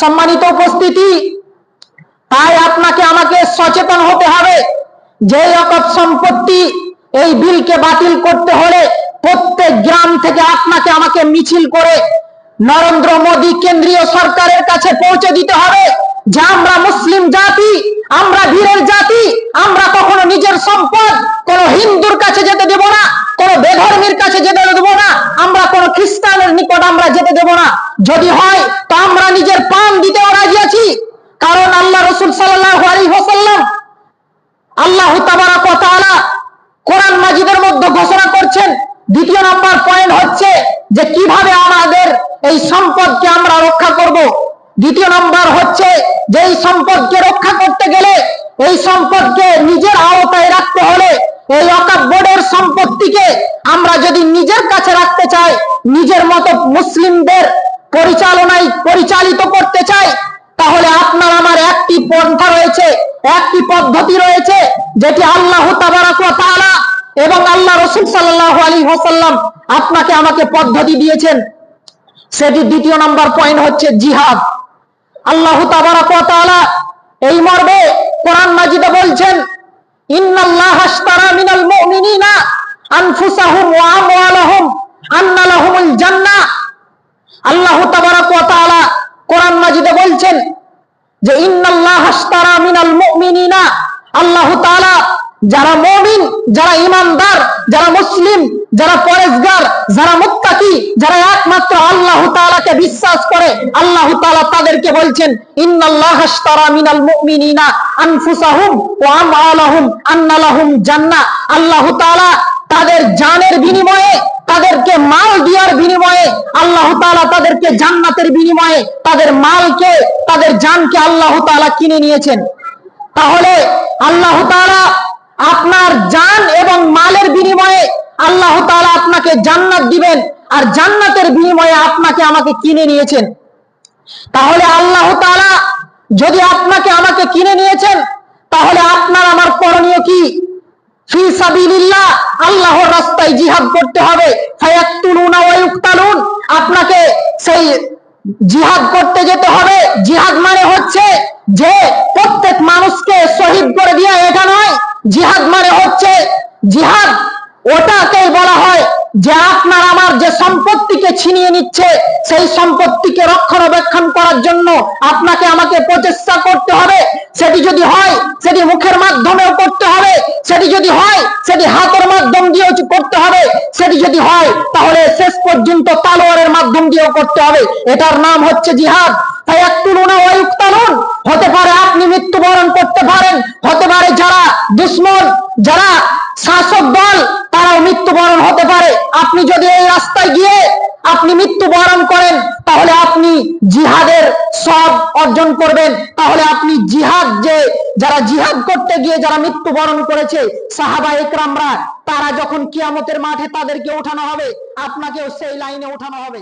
সম্মানিত উপস্থিতি, তাই আপনাকে আমাকে সচেতন হতে হবে যে ওয়াকফ সম্পত্তি এই বিলকে বাতিল করতে হলে প্রত্যেক গ্রাম থেকে আপনাকে আমাকে মিছিল করে নরেন্দ্র মোদী কেন্দ্রীয় সরকারের কাছে পৌঁছে দিতে হবে যে আমরা মুসলিম জাতি, আমরা বীরের জাতি, আমরা কখনো নিজের সম্পদ কোন হিন্দুর কাছে যেতে দেব না, কোন বেধর্মীর কাছে যেতে দেব না, আমরা কোন খ্রিস্টানের নিকট আমরা যেতে দেব না। যদি হয় তো আমরা নিজের প্রাণ দিতেও রাজি আছি। কারণ আল্লাহ রাসূল সাল্লাল্লাহু আলাইহি ওয়াসাল্লাম, আল্লাহ তাবারাক ওয়া তাআলা কোরআন মাজিদের মধ্যে ঘোষণা করছেন। দ্বিতীয় নম্বর পয়েন্ট হচ্ছে যে কিভাবে আমাদের এই সম্পদকে আমরা রক্ষা করব। দ্বিতীয় নম্বর হচ্ছে যে এই সম্পদকে রক্ষা করতে গেলে, এই সম্পদকে নিজের আওতায় রাখতে হলে, এই ওয়াকফ বোর্ডের সম্পত্তিকে আমরা যদি নিজের কাছে রাখতে চাই, নিজের মতো মুসলিমদের পরিচালনায় পরিচালিত করতে চাই, তাহলে আপনার আমার একটি পন্থা রয়েছে, একটি পদ্ধতি রয়েছে, যেটি আল্লাহ তাবারাক ওয়া তাআলা এবং আল্লাহ রাসূল সাল্লাল্লাহু আলাইহি ওয়াসাল্লাম আপনাকে আমাকে পদ্ধতি দিয়েছেন। সেটি দ্বিতীয় নম্বর পয়েন্ট হচ্ছে জিহাদ। আল্লাহ তাবারাক ওয়া তাআলা এই মর্মে কোরআন মাজিদে বলছেন, ইন্নাল্লাহা আশতারা মিনাল মুমিনিনা আনফুসাহুম ওয়া আমওয়ালাহুম আন্না লাহুমুল জান্নাহ। আল্লাহ তাবারাক ওয়া তাআলা কোরআন মাজিদে বলছেন যে ইন্নাল্লাহা আশতারা মিনাল মুমিনিনা, আল্লাহ তাআলা যারা মুমিন, যারা ঈমানদার, যারা মুসলিম, যারা পরেজগার, যারা মুত্তাকি, যারা একমাত্র আল্লাহ তাআলাকে বিশ্বাস করে, আল্লাহ তাআলা তাদেরকে বলছেন ইন্নাল্লাহা আশতারা মিনাল মুমিনিনা আনফুসাহুম ওয়া আমওয়ালাহুম আন্না লাহুম জান্নাহ। আল্লাহ তাআলা তাদের জানের বিনিময়ে, তাদেরকে মাল দেওয়ার বিনিময়ে, আল্লাহ তাআলা তাদেরকে জান্নাতের বিনিময়ে তাদের মালকে, তাদের জানকে আল্লাহ তাআলা কিনে নিয়েছেন। তাহলে আল্লাহ তাআলা আপনার জান এবং মালের বিনিময়ে আল্লাহ তাআলা আপনাকে জান্নাত দিবেন, আর জান্নাতের বিনিময়ে আপনাকে আমাকে কিনে নিয়েছেন। তাহলে আল্লাহ তাআলা যদি আপনাকে আমাকে কিনে নিয়েছেন, তাহলে আপনার আমার করণীয় কি? ফি সাবিলিল্লাহ, আল্লাহর রাস্তায় জিহাদ করতে হবে। ফায়াকতুলুনা ওয়া ইউকতালুন, আপনাকে সেই জিহাদ করতে যেতে হবে। জিহাদ মানে হচ্ছে যে প্রত্যেক মানুষকে শহীদ করে দেওয়া, এটা নয়। জিহাদ মানে হচ্ছে, জিহাদ ওটাকেই বলা হয় যে আপনার আমার যে সম্পত্তিকে ছিনিয়ে নিচ্ছে, সেই সম্পত্তিকে রক্ষণাবেক্ষণ করার জন্য আপনাকে আমাকে প্রচেষ্টা করতে হবে। সেটি যদি হয় সেটি মুখের মাধ্যমেও করতে হবে, সেটি যদি হয় সেটি হাতের মাধ্যম দিয়েও করতে হবে, সেটি যদি হয় তাহলে শেষ পর্যন্ত তলোয়ারের মাধ্যম দিয়েও করতে হবে। এটার নাম হচ্ছে জিহাদ। ফায়াকতুলুনা ওয়া ইউকতালুন, হতে পারে আপনি মৃত্যুবরণ করতে পারেন, হতে পারে যারা দুশমন, যারা শাসক দল, তারাও মৃত্যুবরণ হতে পারে। আপনি যদি এই রাস্তায় গিয়ে আপনি মৃত্যুবরণ করেন, তাহলে আপনি জিহাদের সব অর্জন করবেন। তাহলে আপনি জিহাদ, যে যারা জিহাদ করতে গিয়ে যারা মৃত্যুবরণ করেছে সাহাবা ইকরামরা, তারা যখন কিয়ামতের মাঠে তাদেরকে ওঠানো হবে, আপনাকেও সেই লাইনে ওঠানো হবে।